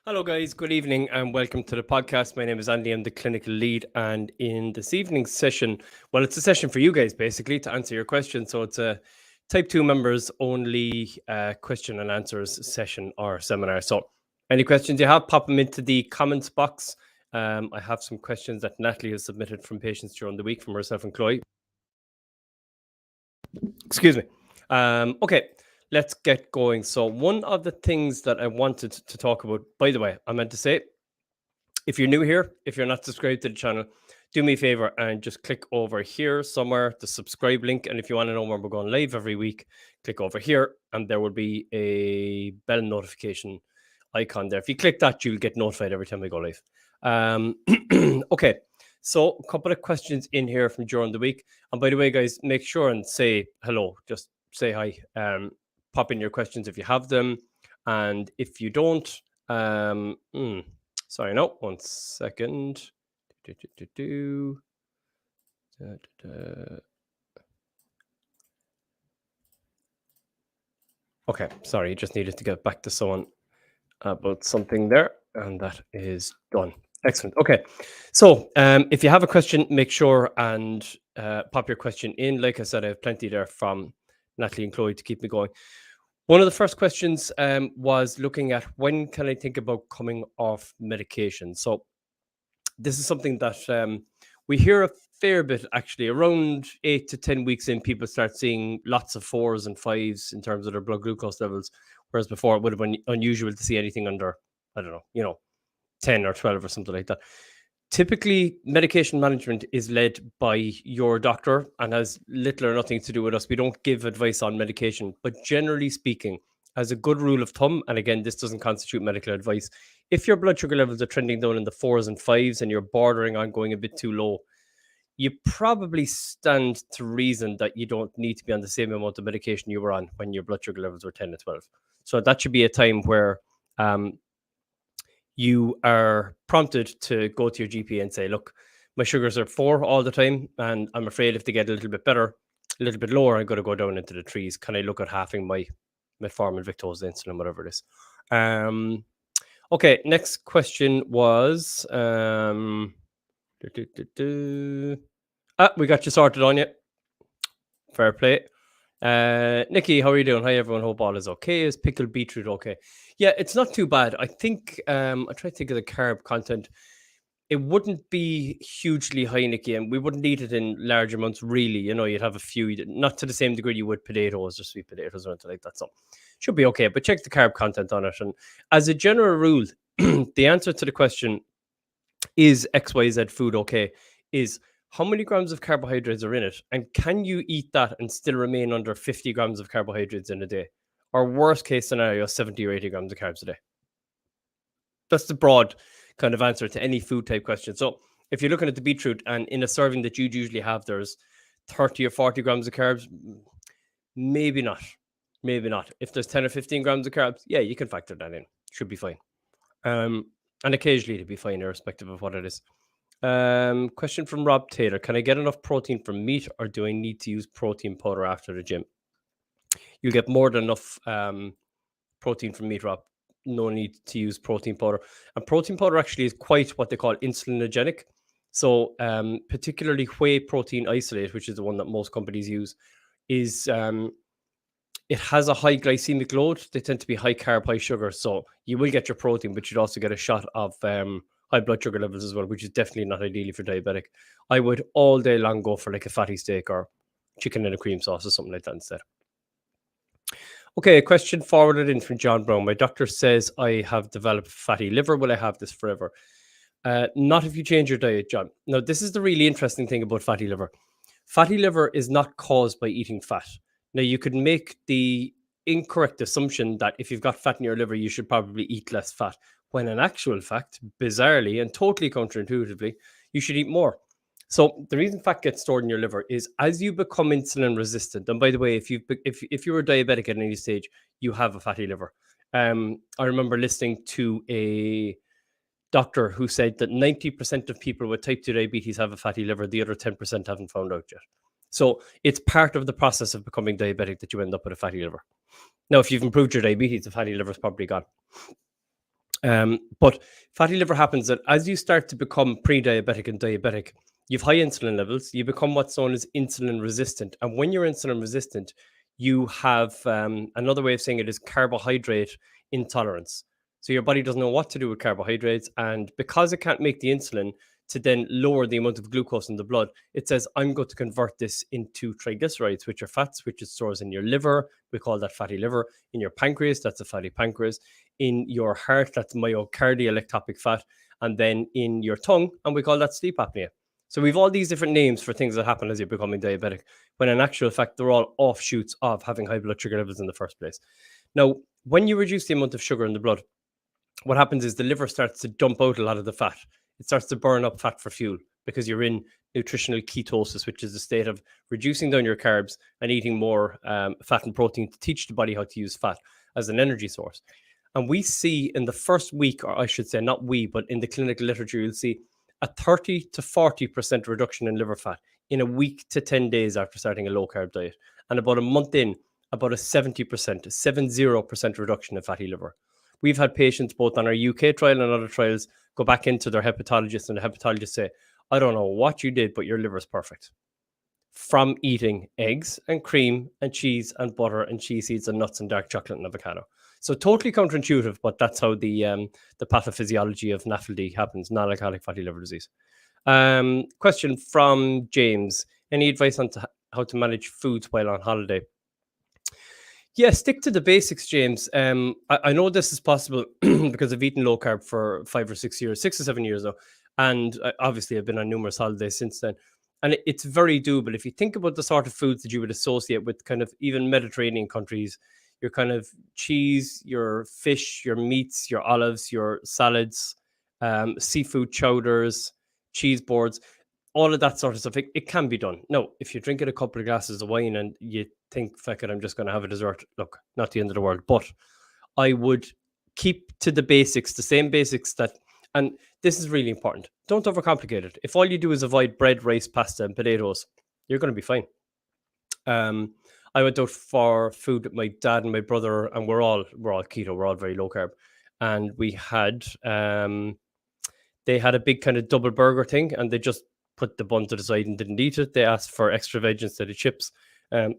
Hello, guys. Good evening and welcome to the podcast. My name is Andy. I'm the clinical lead. And in this evening's session, well, it's a session for you guys basically to answer your questions. So it's a type 2 members only question and answers session or seminar. So any questions you have, pop them into the comments box. I have some questions that Natalie has submitted from patients during the week from herself and Chloe. Excuse me. Okay. Let's get going. So one of the things that I wanted to talk about, by the way, I meant to say, if you're new here, if you're not subscribed to the channel, do me a favor and just click over here somewhere, the subscribe link. And if you want to know when we're going live every week, click over here and there will be a bell notification icon there. If you click that, you'll get notified every time we go live. Okay, so a couple of questions in here from during the week. And by the way, guys, make sure and say hello. Just say hi. Pop in your questions if you have them. And if you don't, sorry, no, 1 second. Okay, sorry, just needed to get back to someone about something there, and that is done. Excellent. Okay, so if you have a question, make sure and pop your question in. Like I said, I have plenty there from Natalie and Chloe to keep me going. One of the first questions was looking at when can I think about coming off medication? So this is something that we hear a fair bit, actually. Around 8 to 10 weeks in, people start seeing lots of 4s and 5s in terms of their blood glucose levels, whereas before it would have been unusual to see anything under, I don't know, 10 or 12 or something like that. Typically, medication management is led by your doctor and has little or nothing to do with us. We don't give advice on medication, but generally speaking, as a good rule of thumb, and again, this doesn't constitute medical advice, if your blood sugar levels are trending down in the 4s and 5s and you're bordering on going a bit too low, you probably stand to reason that you don't need to be on the same amount of medication you were on when your blood sugar levels were 10 to 12. So that should be a time where you are prompted to go to your GP and say, look, my sugars are 4 all the time, and I'm afraid if they get a little bit better, a little bit lower, I'm going to go down into the 3s. Can I look at halving my metformin, Victoza, insulin, whatever it is? Okay, next question was... we got you sorted on you. Fair play. Nikki, how are you doing? Hi, everyone. Hope all is okay. Is pickled beetroot okay? Yeah, it's not too bad. I think I try to think of the carb content. It wouldn't be hugely high, Nikki, and we wouldn't eat it in large amounts, really. You'd have a few, not to the same degree you would potatoes or sweet potatoes or anything like that. So should be okay, but check the carb content on it. And as a general rule, the answer to the question, is XYZ food okay, is how many grams of carbohydrates are in it, and can you eat that and still remain under 50 grams of carbohydrates in a day, or worst case scenario, 70 or 80 grams of carbs a day? That's the broad kind of answer to any food type question. So if you're looking at the beetroot and in a serving that you'd usually have, there's 30 or 40 grams of carbs, maybe not. If there's 10 or 15 grams of carbs, yeah, you can factor that in. Should be fine. And occasionally to be fine, irrespective of what it is. Question from Rob Taylor. Can I get enough protein from meat, or do I need to use protein powder after the gym? You'll get more than enough protein from meat, Rob. No need to use protein powder. And protein powder actually is quite what they call insulinogenic. So particularly whey protein isolate, which is the one that most companies use, is it has a high glycemic load. They tend to be high carb, high sugar. So you will get your protein, but you'd also get a shot of high blood sugar levels as well, which is definitely not ideally for diabetic. I would all day long go for like a fatty steak or chicken in a cream sauce or something like that instead. Okay, a question forwarded in from John Brown. My doctor says I have developed fatty liver. Will I have this forever? Not if you change your diet, John. Now, this is the really interesting thing about fatty liver. Fatty liver is not caused by eating fat. Now, you could make the incorrect assumption that if you've got fat in your liver, you should probably eat less fat, when in actual fact, bizarrely and totally counterintuitively, you should eat more. So the reason fat gets stored in your liver is as you become insulin resistant. And by the way, if you were diabetic at any stage, you have a fatty liver. I remember listening to a doctor who said that 90% of people with type 2 diabetes have a fatty liver. The other 10% haven't found out yet. So it's part of the process of becoming diabetic that you end up with a fatty liver. Now, if you've improved your diabetes, the fatty liver is probably gone. But fatty liver happens that as you start to become pre-diabetic and diabetic, you've high insulin levels, you become what's known as insulin resistant. And when you're insulin resistant, you have another way of saying it is carbohydrate intolerance. So your body doesn't know what to do with carbohydrates. And because it can't make the insulin to then lower the amount of glucose in the blood, it says, I'm going to convert this into triglycerides, which are fats, which it stores in your liver. We call that fatty liver. In your pancreas, that's a fatty pancreas. In your heart, that's myocardial ectopic fat. And then in your tongue, and we call that sleep apnea. So we've all these different names for things that happen as you're becoming diabetic, when in actual fact, they're all offshoots of having high blood sugar levels in the first place. Now, when you reduce the amount of sugar in the blood, what happens is the liver starts to dump out a lot of the fat. It starts to burn up fat for fuel because you're in nutritional ketosis, which is the state of reducing down your carbs and eating more fat and protein to teach the body how to use fat as an energy source. And we see in the first week, or I should say, not we, but in the clinical literature, you'll see a 30 to 40% reduction in liver fat in a week to 10 days after starting a low carb diet. And about a month in, about a 70% reduction in fatty liver. We've had patients both on our UK trial and other trials go back into their hepatologist, and the hepatologist say, I don't know what you did, but your liver's perfect. From eating eggs and cream and cheese and butter and chia seeds and nuts and dark chocolate and avocado. So totally counterintuitive, but that's how the pathophysiology of NAFLD happens, non-alcoholic fatty liver disease. Question from James. Any advice on how to manage foods while on holiday? Yeah, stick to the basics, James. I know this is possible because I've eaten low carb for 5 or 6 years, 6 or 7 years though. And obviously I've been on numerous holidays since then. And it's very doable. If you think about the sort of foods that you would associate with kind of even Mediterranean countries, your kind of cheese, your fish, your meats, your olives, your salads, seafood chowders, cheese boards, all of that sort of stuff, it can be done. Now, if you're drinking a couple of glasses of wine and you think, fuck it, I'm just going to have a dessert, look, not the end of the world. But I would keep to the basics, the same basics that, and this is really important. Don't overcomplicate it. If all you do is avoid bread, rice, pasta, and potatoes, you're going to be fine. I went out for food with my dad and my brother, and we're all keto. We're all very low carb, and we had they had a big kind of double burger thing, and they just put the bun to the side and didn't eat it. They asked for extra veg instead of chips. I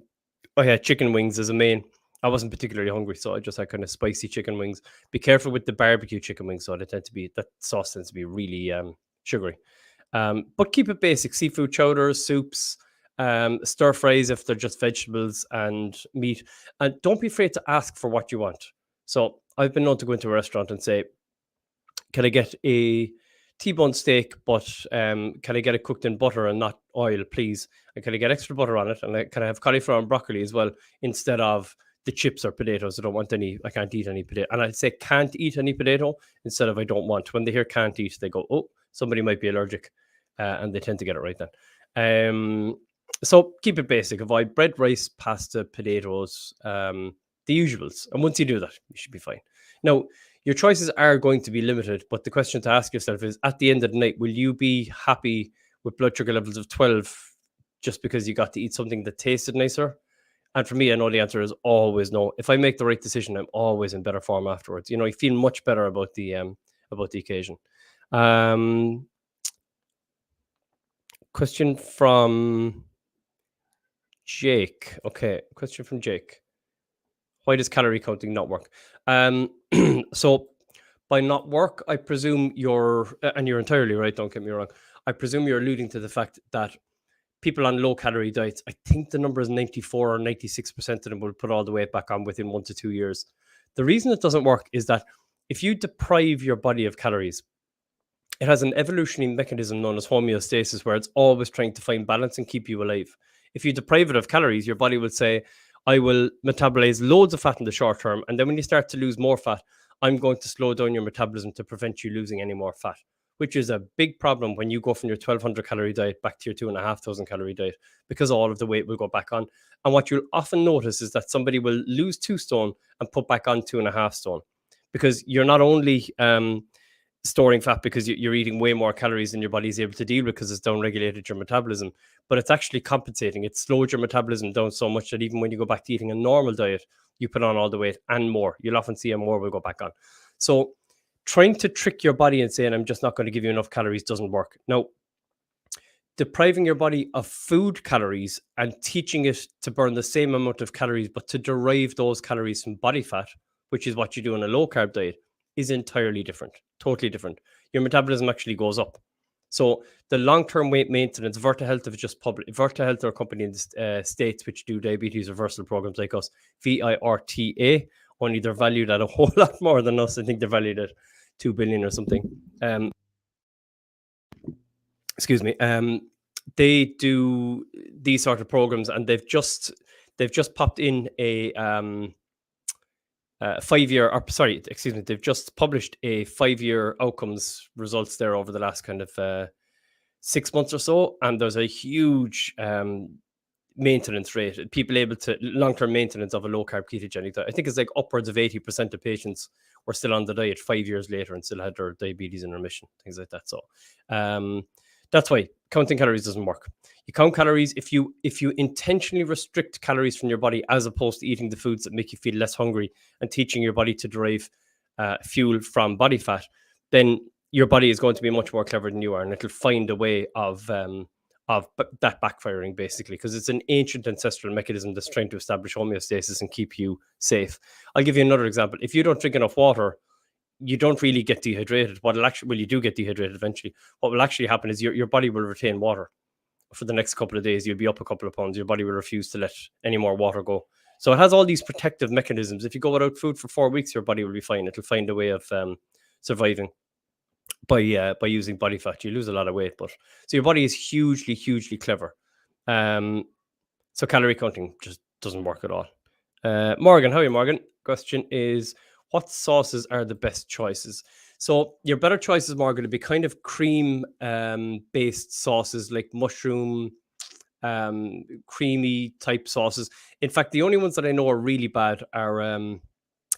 had chicken wings as a main. I wasn't particularly hungry, so I just had kind of spicy chicken wings. Be careful with the barbecue chicken wings, so they tend to be, that sauce tends to be really sugary. But keep it basic: seafood chowders, soups, stir fries if they're just vegetables and meat. And don't be afraid to ask for what you want. So I've been known to go into a restaurant and say, can I get a T-bone steak, but can I get it cooked in butter and not oil, please? And can I get extra butter on it? And can I have cauliflower and broccoli as well instead of the chips or potatoes? I don't want any, I can't eat any potato. And I'd say can't eat any potato instead of I don't want. When they hear can't eat, they go, oh, somebody might be allergic. And they tend to get it right then. So keep it basic. Avoid bread, rice, pasta, potatoes, the usuals. And once you do that, you should be fine. Now, your choices are going to be limited, but the question to ask yourself is, at the end of the night, will you be happy with blood sugar levels of 12 just because you got to eat something that tasted nicer? And for me, I know the answer is always no. If I make the right decision, I'm always in better form afterwards. You know, I feel much better about the occasion. Question from Jake. Okay, question from Jake. Why does calorie counting not work? So by not work, I presume and you're entirely right, don't get me wrong. I presume you're alluding to the fact that people on low calorie diets, I think the number is 94 or 96% of them will put all the weight back on within 1 to 2 years. The reason it doesn't work is that if you deprive your body of calories, it has an evolutionary mechanism known as homeostasis, where it's always trying to find balance and keep you alive. If you deprive it of calories, your body will say, I will metabolize loads of fat in the short term. And then when you start to lose more fat, I'm going to slow down your metabolism to prevent you losing any more fat, which is a big problem when you go from your 1,200 calorie diet back to your 2,500 calorie diet, because all of the weight will go back on. And what you'll often notice is that somebody will lose 2 stone and put back on 2.5 stone, because you're not only storing fat because you're eating way more calories than your body is able to deal with because it's down-regulated your metabolism, but it's actually compensating. It slowed your metabolism down so much that even when you go back to eating a normal diet, you put on all the weight and more. You'll often see more will go back on. So trying to trick your body and saying, I'm just not going to give you enough calories doesn't work. Now, depriving your body of food calories and teaching it to burn the same amount of calories, but to derive those calories from body fat, which is what you do on a low carb diet, is entirely different, totally different. Your metabolism actually goes up. So the long-term weight maintenance, Virta Health have just published. Virta Health are a company in the States which do diabetes reversal programs like us, VIRTA, only they're valued at a whole lot more than us. I think they're valued at 2 billion or something. Excuse me. They do these sort of programs, and they've just popped in a 5-year, or sorry, excuse me, they've just published a 5-year outcomes results there over the last kind of 6 months or so, and there's a huge maintenance rate. People able to long-term maintenance of a low-carb ketogenic diet. I think it's like upwards of 80% of patients were still on the diet 5 years later and still had their diabetes in remission, things like that. So that's why counting calories doesn't work. You count calories if you intentionally restrict calories from your body, as opposed to eating the foods that make you feel less hungry and teaching your body to derive fuel from body fat, then your body is going to be much more clever than you are, and it'll find a way of that backfiring, basically, because it's an ancient ancestral mechanism that's trying to establish homeostasis and keep you safe. I'll give you another example. If you don't drink enough water, you don't really get dehydrated. You do get dehydrated eventually. What will actually happen is your body will retain water for the next couple of days. You'll be up a couple of pounds. Your body will refuse to let any more water go. So it has all these protective mechanisms. If you go without food for 4 weeks, your body will be fine. It'll find a way of surviving by using body fat. You lose a lot of weight, but so your body is hugely, hugely clever. So calorie counting just doesn't work at all. Morgan, how are you, Morgan? Question is, what sauces are the best choices? So your better choices, Morgan, would be kind of cream based sauces, like mushroom, creamy type sauces. In fact, the only ones that I know are really bad are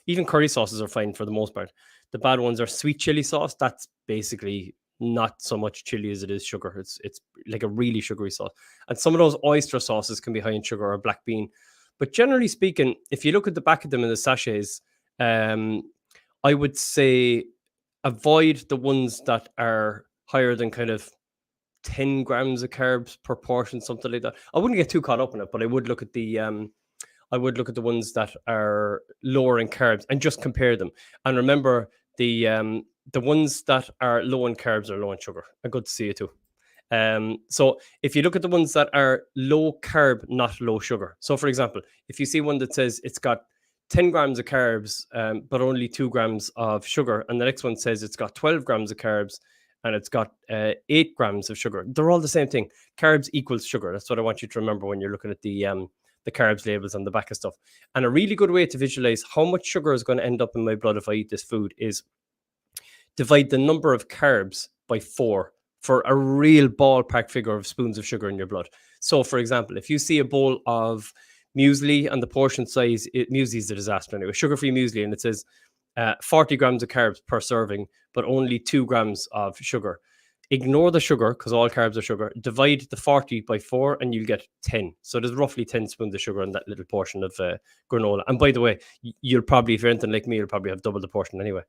even curry sauces are fine for the most part. The bad ones are sweet chili sauce. That's basically not so much chili as it is sugar. It's like a really sugary sauce. And some of those oyster sauces can be high in sugar, or black bean. But generally speaking, if you look at the back of them in the sachets, I would say avoid the ones that are higher than kind of 10 grams of carbs per portion, something like that. I wouldn't get too caught up in it, but I would look at the ones that are lower in carbs and just compare them. And remember, the ones that are low in carbs are low in sugar. Good to see you too. So if you look at the ones that are low carb, not low sugar. So for example, if you see one that says it's got 10 grams of carbs, but only 2 grams of sugar, and the next one says it's got 12 grams of carbs and it's got 8 grams of sugar, they're all the same thing. Carbs equals sugar. That's what I want you to remember when you're looking at the carbs labels on the back of stuff. And a really good way to visualize how much sugar is going to end up in my blood if I eat this food is divide the number of carbs by 4 for a real ballpark figure of spoons of sugar in your blood. So for example, if you see a bowl of muesli and the portion size, muesli is a disaster anyway, sugar-free muesli, and it says 40 grams of carbs per serving, but only 2 grams of sugar. Ignore the sugar, because all carbs are sugar. Divide the 40 by 4 and you'll get 10. So there's roughly 10 spoons of sugar in that little portion of granola. And by the way, you'll probably, if you're anything like me, you'll probably have double the portion anyway.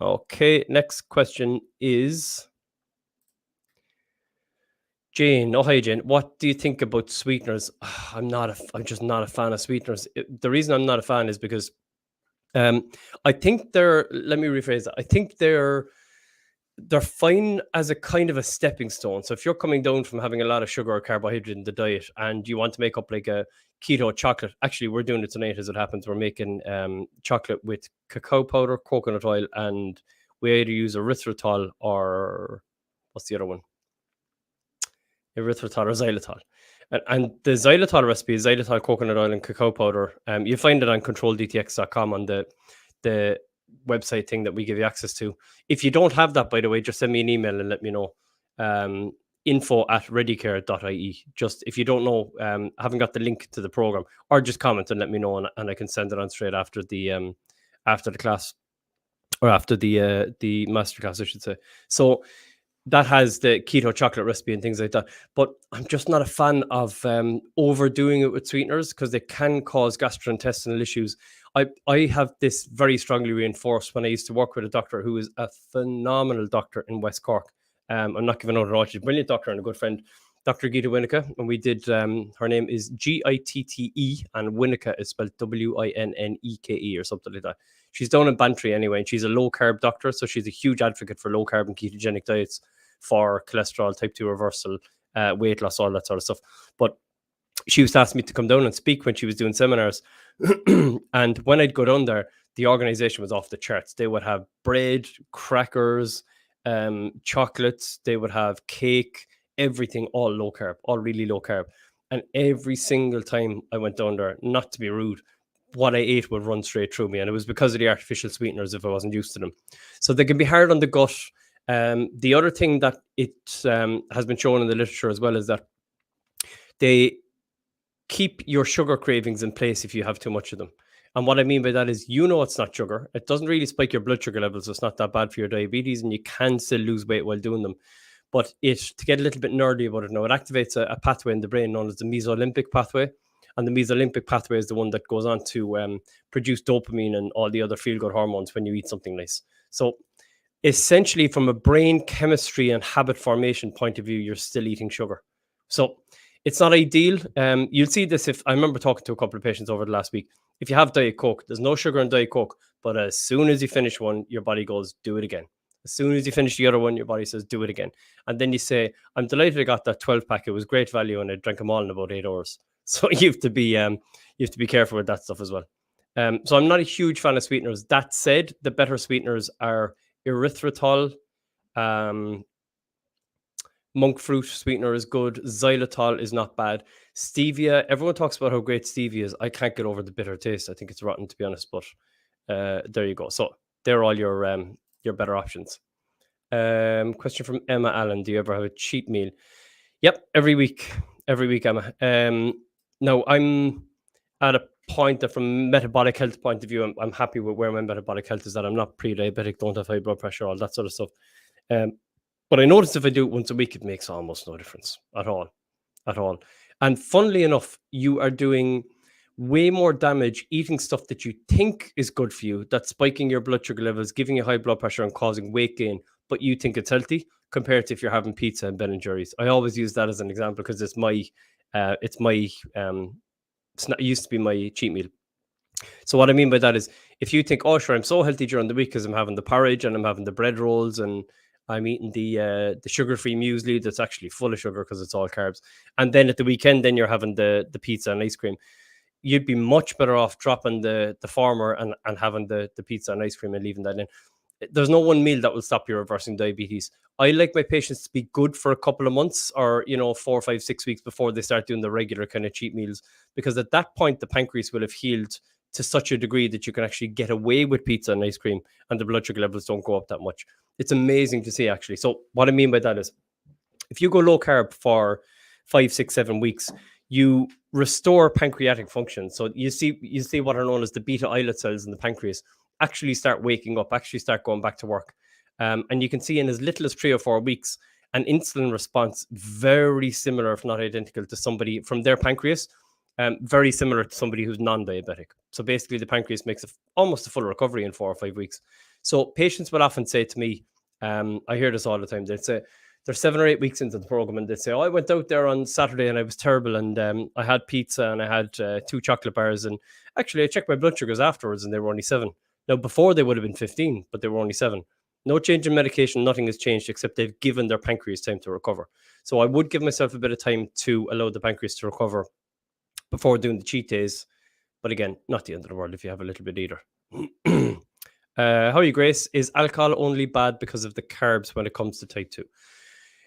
Okay, next question is Jane. Oh, hi, Jane. What do you think about sweeteners? I'm just not a fan of sweeteners. The reason I'm not a fan is because I think let me rephrase that. I think they're fine as a kind of a stepping stone. So if you're coming down from having a lot of sugar or carbohydrate in the diet and you want to make up like a keto chocolate, actually we're doing it tonight as it happens. We're making chocolate with cacao powder, coconut oil, and we either use erythritol or what's the other one? Erythritol or xylitol. And the xylitol recipe is xylitol, coconut oil, and cacao powder. You find it on controldtx.com on the website thing that we give you access to. If you don't have that, by the way, just send me an email and let me know. info@readycare.ie. Just if you don't know, haven't got the link to the program, or just comment and let me know, and I can send it on straight after the class, or after the masterclass, I should say. So that has the keto chocolate recipe and things like that. But I'm just not a fan of overdoing it with sweeteners because they can cause gastrointestinal issues. I have this very strongly reinforced when I used to work with a doctor who is a phenomenal doctor in West Cork. I'm not giving out her all, she's a brilliant doctor and a good friend, Dr. Gita Winneke. And we did, her name is Gitte, and Winneke is spelled Winneke or something like that. She's down in Bantry anyway, and she's a low carb doctor. So she's a huge advocate for low carb and ketogenic diets for cholesterol, type 2 reversal, weight loss, all that sort of stuff. But she used to ask me to come down and speak when she was doing seminars. And when I'd go down there, the organization was off the charts. They would have bread, crackers, chocolates, they would have cake, everything, all low carb, all really low carb. And every single time I went down there, not to be rude, what I ate would run straight through me. And it was because of the artificial sweeteners if I wasn't used to them. So they can be hard on the gut. The other thing that it has been shown in the literature as well is that they keep your sugar cravings in place if you have too much of them. And what I mean by that is, it's not sugar. It doesn't really spike your blood sugar levels. So it's not that bad for your diabetes, and you can still lose weight while doing them. But to get a little bit nerdy about it now, it activates a pathway in the brain known as the mesolimbic pathway. And the mesolimbic pathway is the one that goes on to produce dopamine and all the other feel-good hormones when you eat something nice. So essentially, from a brain chemistry and habit formation point of view, you're still eating sugar. So it's not ideal. You'll see this if I remember talking to a couple of patients over the last week. If you have Diet Coke, there's no sugar in Diet Coke, but as soon as you finish one, your body goes, do it again. As soon as you finish the other one, your body says, do it again. And then you say, I'm delighted I got that 12 pack. It was great value, and I drank them all in about 8 hours. So you have to be careful with that stuff as well. So I'm not a huge fan of sweeteners. That said, the better sweeteners are erythritol, monk fruit sweetener is good. Xylitol is not bad. Stevia, everyone talks about how great stevia is. I can't get over the bitter taste. I think it's rotten, to be honest, but there you go. So they're all your better options. Question from Emma Allen. Do you ever have a cheat meal? Yep, every week, Emma. Now, I'm at a point that from a metabolic health point of view, I'm happy with where my metabolic health is, that I'm not pre-diabetic, don't have high blood pressure, all that sort of stuff. But I notice if I do it once a week, it makes almost no difference at all. And funnily enough, you are doing way more damage eating stuff that you think is good for you, that's spiking your blood sugar levels, giving you high blood pressure and causing weight gain, but you think it's healthy, compared to if you're having pizza and Ben and Jerry's. I always use that as an example because it used to be my cheat meal. So what I mean by that is, if you think, oh sure, I'm so healthy during the week because I'm having the porridge and I'm having the bread rolls and I'm eating the sugar-free muesli that's actually full of sugar because it's all carbs, and then at the weekend, then you're having the pizza and ice cream, you'd be much better off dropping the former and having the pizza and ice cream and leaving that in. There's no one meal that will stop you reversing diabetes. I like my patients to be good for a couple of months, or 4, 5, 6 weeks before they start doing the regular kind of cheat meals, because at that point the pancreas will have healed to such a degree that you can actually get away with pizza and ice cream and the blood sugar levels don't go up that much. It's amazing to see, actually. So what I mean by that is, if you go low carb for 5, 6, 7 weeks, you restore pancreatic function. So you see what are known as the beta islet cells in the pancreas actually start waking up, actually start going back to work. And you can see in as little as 3 or 4 weeks, an insulin response very similar, if not identical, to somebody from their pancreas, very similar to somebody who's non-diabetic. So basically the pancreas makes almost a full recovery in 4 or 5 weeks. So patients will often say to me, I hear this all the time, they'd say, they're 7 or 8 weeks into the program and they say, oh, I went out there on Saturday and I was terrible, and I had pizza and I had 2 chocolate bars, and actually I checked my blood sugars afterwards and they were only 7. Now, before they would have been 15, but they were only 7. No change in medication, nothing has changed, except they've given their pancreas time to recover. So I would give myself a bit of time to allow the pancreas to recover before doing the cheat days. But again, not the end of the world if you have a little bit either. How are you, Grace? Is alcohol only bad because of the carbs when it comes to type 2?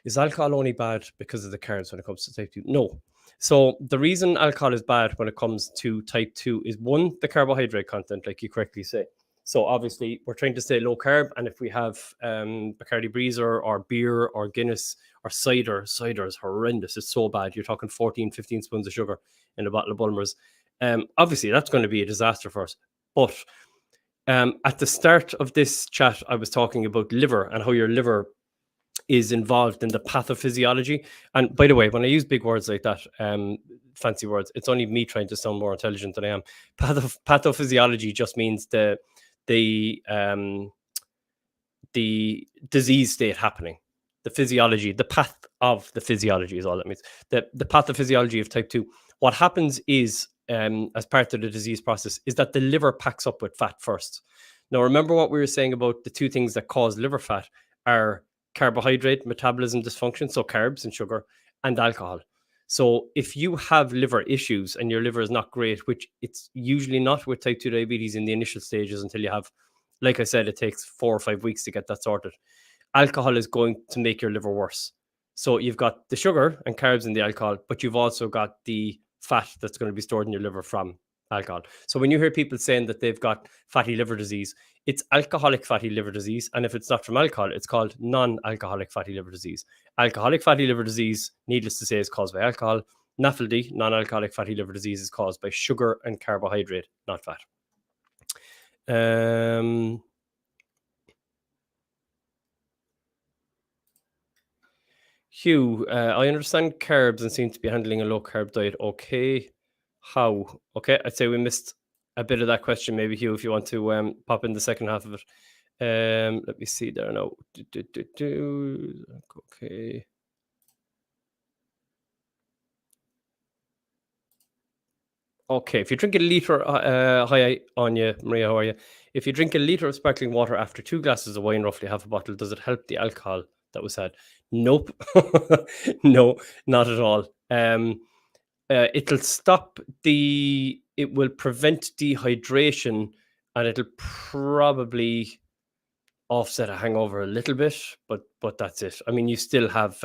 Is alcohol only bad because of the carbs when it comes to type 2? No. So the reason alcohol is bad when it comes to type 2 is, one, the carbohydrate content, like you correctly say. So obviously we're trying to stay low carb, and if we have Bacardi Breezer or beer or Guinness or cider is horrendous. It's so bad. You're talking 14, 15 spoons of sugar in a bottle of Bulmers. Obviously that's going to be a disaster for us. But at the start of this chat, I was talking about liver and how your liver is involved in the pathophysiology. And by the way, when I use big words like that, fancy words, it's only me trying to sound more intelligent than I am. Pathophysiology just means the the disease state happening, the physiology, the path of the physiology is all that means. The pathophysiology of type 2. What happens is, as part of the disease process, is that the liver packs up with fat first. Now, remember what we were saying about the two things that cause liver fat are carbohydrate metabolism dysfunction, so carbs and sugar, and alcohol. So if you have liver issues and your liver is not great, which it's usually not with type 2 diabetes in the initial stages until you have, like I said, it takes 4 or 5 weeks to get that sorted. Alcohol is going to make your liver worse. So you've got the sugar and carbs in the alcohol, but you've also got the fat that's going to be stored in your liver from alcohol. So when you hear people saying that they've got fatty liver disease, it's alcoholic fatty liver disease. And if it's not from alcohol, it's called non-alcoholic fatty liver disease. Alcoholic fatty liver disease, needless to say, is caused by alcohol. NAFLD, non-alcoholic fatty liver disease, is caused by sugar and carbohydrate, not fat. Hugh, I understand carbs and seem to be handling a low carb diet. Okay. How? Okay, I'd say we missed a bit of that question. Maybe, Hugh, if you want to pop in the second half of it. Let me see there now. Okay. Okay, if you drink a liter, hi Anya, Maria, how are you? If you drink a liter of sparkling water after 2 glasses of wine, roughly half a bottle, does it help the alcohol that was had? Nope, no, not at all. It'll stop it will prevent dehydration, and it'll probably offset a hangover a little bit, but that's it. I mean, you still have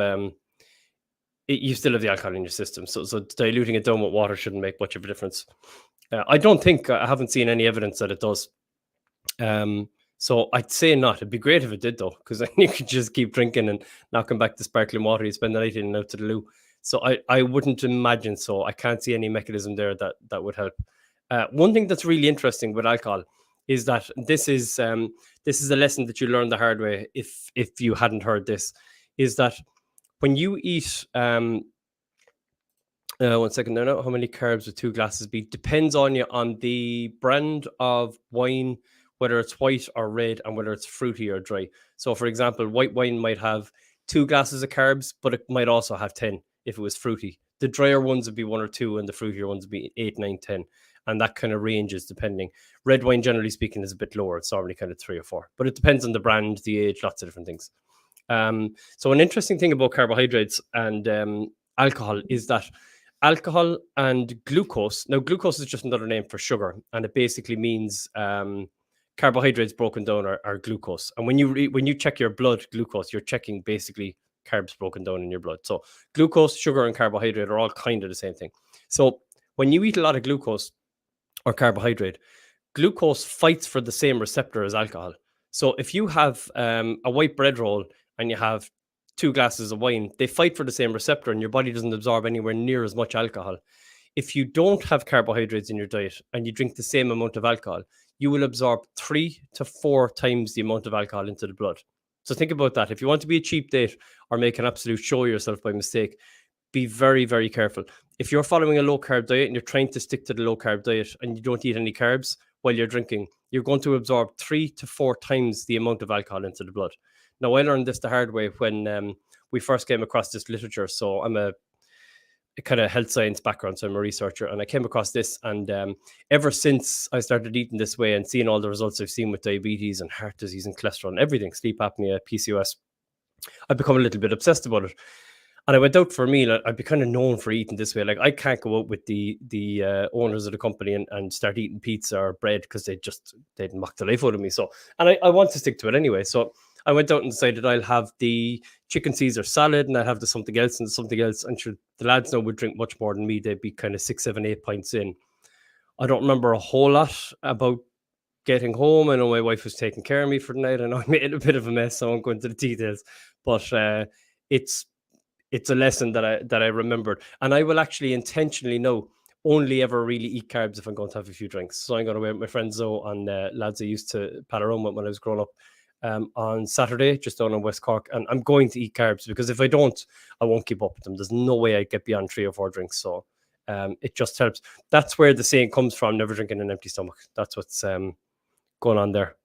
you still have the alcohol in your system, so diluting it down with water shouldn't make much of a difference. I haven't seen any evidence that it does. So I'd say not. It'd be great if it did, though, because then you could just keep drinking and not come back to sparkling water. You spend the night in and out to the loo. So I wouldn't imagine so. I can't see any mechanism there that would help. One thing that's really interesting with alcohol is that this is a lesson that you learn the hard way. If you hadn't heard this, is that when you eat 1 second there now. How many carbs would 2 glasses be? Depends on the brand of wine, whether it's white or red, and whether it's fruity or dry. So, for example, white wine might have 2 glasses of carbs, but it might also have 10 if it was fruity. The drier ones would be 1 or 2, and the fruitier ones would be 8, 9, 10. And that kind of ranges depending. Red wine, generally speaking, is a bit lower. It's normally kind of 3 or 4, but it depends on the brand, the age, lots of different things. So an interesting thing about carbohydrates and alcohol is that alcohol and glucose. Now, glucose is just another name for sugar, and it basically means carbohydrates broken down are glucose. And when you check your blood glucose, you're checking basically carbs broken down in your blood. So glucose, sugar, and carbohydrate are all kind of the same thing. So when you eat a lot of glucose or carbohydrate, glucose fights for the same receptor as alcohol. So if you have a white bread roll and you have 2 glasses of wine, they fight for the same receptor, and your body doesn't absorb anywhere near as much alcohol. If you don't have carbohydrates in your diet and you drink the same amount of alcohol, you will absorb 3 to 4 times the amount of alcohol into the blood. So think about that. If you want to be a cheap date or make an absolute show of yourself by mistake, be very, very careful. If you're following a low carb diet and you're trying to stick to the low carb diet and you don't eat any carbs while you're drinking, you're going to absorb 3 to 4 times the amount of alcohol into the blood. Now, I learned this the hard way when we first came across this literature. So I'm a kind of health science background, so I'm a researcher, and I came across this, and ever since I started eating this way and seeing all the results I've seen with diabetes and heart disease and cholesterol and everything, sleep apnea, PCOS, I've become a little bit obsessed about it. And I went out for a meal. I'd be kind of known for eating this way. Like, I can't go out with the owners of the company and start eating pizza or bread because they'd mock the life out of me. So, and I want to stick to it anyway. So I went out and decided I'll have the chicken Caesar salad and I'll have the something else and something else. And sure, the lads now would drink much more than me. They'd be kind of 6, 7, 8 pints in. I don't remember a whole lot about getting home. I know my wife was taking care of me for the night. I know I made a bit of a mess, so I won't go into the details. But it's a lesson that I remembered, and I will actually intentionally now only ever really eat carbs if I'm going to have a few drinks. So I'm going to wear with my friend Zoe and lads I used to pal around with when I was growing up. on Saturday, just down in West Cork, and I'm going to eat carbs because if I don't, I won't keep up with them. There's no way I'd get beyond 3 or 4 drinks. So it just helps. That's where the saying comes from: never drinking an empty stomach. That's what's going on there.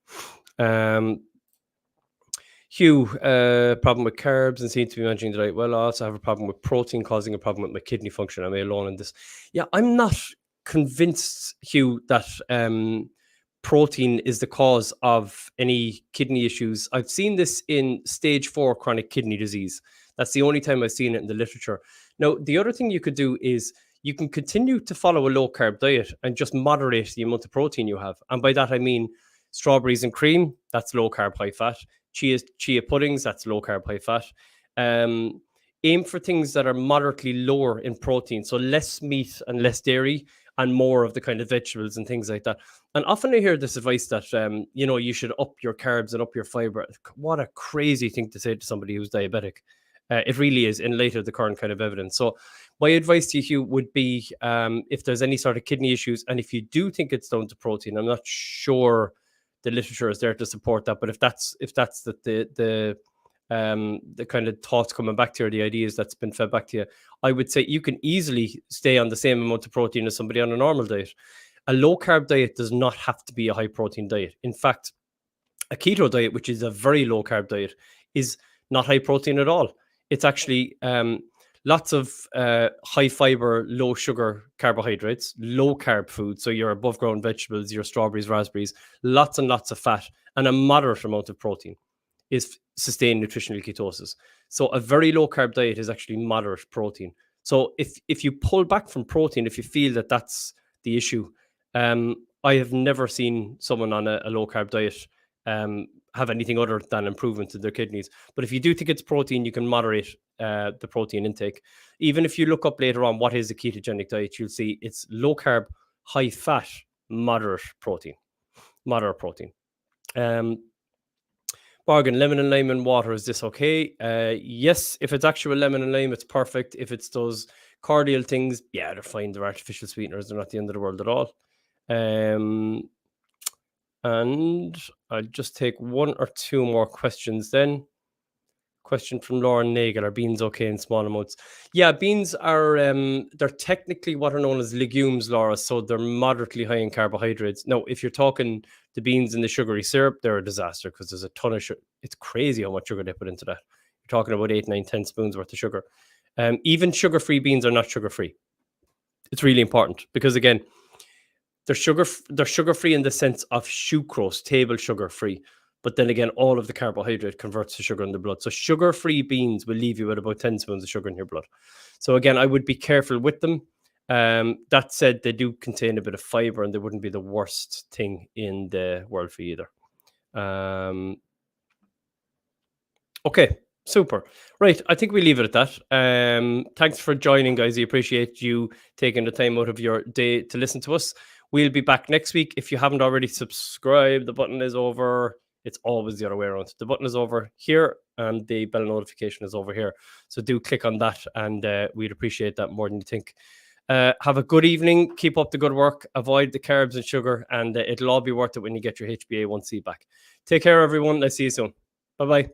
Hugh, problem with carbs and seem to be managing the diet well. I also have a problem with protein causing a problem with my kidney function. Am I alone in this? Yeah, I'm not convinced, Hugh, that protein is the cause of any kidney issues. I've seen this in stage 4 chronic kidney disease. That's the only time I've seen it in the literature. Now, the other thing you could do is you can continue to follow a low carb diet and just moderate the amount of protein you have. And by that, I mean strawberries and cream, that's low carb, high fat. Chia puddings, that's low carb, high fat. Aim for things that are moderately lower in protein, so less meat and less dairy and more of the kind of vegetables and things like that. And often I hear this advice that, you should up your carbs and up your fiber. What a crazy thing to say to somebody who's diabetic. It really is, in light of the current kind of evidence. So my advice to you, Hugh, would be if there's any sort of kidney issues, and if you do think it's down to protein, I'm not sure the literature is there to support that, but if that's the kind of thoughts coming back to you, or the ideas that's been fed back to you, I would say you can easily stay on the same amount of protein as somebody on a normal diet. A low carb diet does not have to be a high protein diet. In fact, a keto diet, which is a very low carb diet, is not high protein at all. It's actually lots of high fiber, low sugar carbohydrates, low carb food. So your above ground vegetables, your strawberries, raspberries, lots and lots of fat, and a moderate amount of protein is sustained nutritional ketosis. So a very low carb diet is actually moderate protein. So if you pull back from protein, if you feel that that's the issue, I have never seen someone on a low carb diet have anything other than improvement to their kidneys. But if you do think it's protein, you can moderate the protein intake. Even if you look up later on what is a ketogenic diet, you'll see it's low carb, high fat, moderate protein. Bargain, lemon and lime and water, is this okay? Yes, if it's actual lemon and lime, it's perfect. If it's those cordial things, yeah, they're fine. They're artificial sweeteners. They're not the end of the world at all. And I'll just take 1 or 2 more questions then. Question from Lauren Nagel: are beans okay in small amounts? Yeah, beans are, they're technically what are known as legumes, Laura, so they're moderately high in carbohydrates. Now, if you're talking the beans in the sugary syrup, they're a disaster because there's a ton of sugar. It's crazy how much sugar they put into that. You're talking about 8, 9, 10 spoons worth of sugar. Even sugar-free beans are not sugar-free. It's really important because, again, they're sugar-free in the sense of sucrose, table sugar-free. But then again, all of the carbohydrate converts to sugar in the blood. So sugar-free beans will leave you with about 10 spoons of sugar in your blood. So again, I would be careful with them. That said, they do contain a bit of fiber and they wouldn't be the worst thing in the world for you either. Okay, super. Right, I think we leave it at that. Thanks for joining, guys. I appreciate you taking the time out of your day to listen to us. We'll be back next week. If you haven't already subscribed, the button is over. It's always the other way around. The button is over here and the bell notification is over here. So do click on that and we'd appreciate that more than you think. Have a good evening. Keep up the good work. Avoid the carbs and sugar and it'll all be worth it when you get your HbA1c back. Take care, everyone. I'll see you soon. Bye-bye.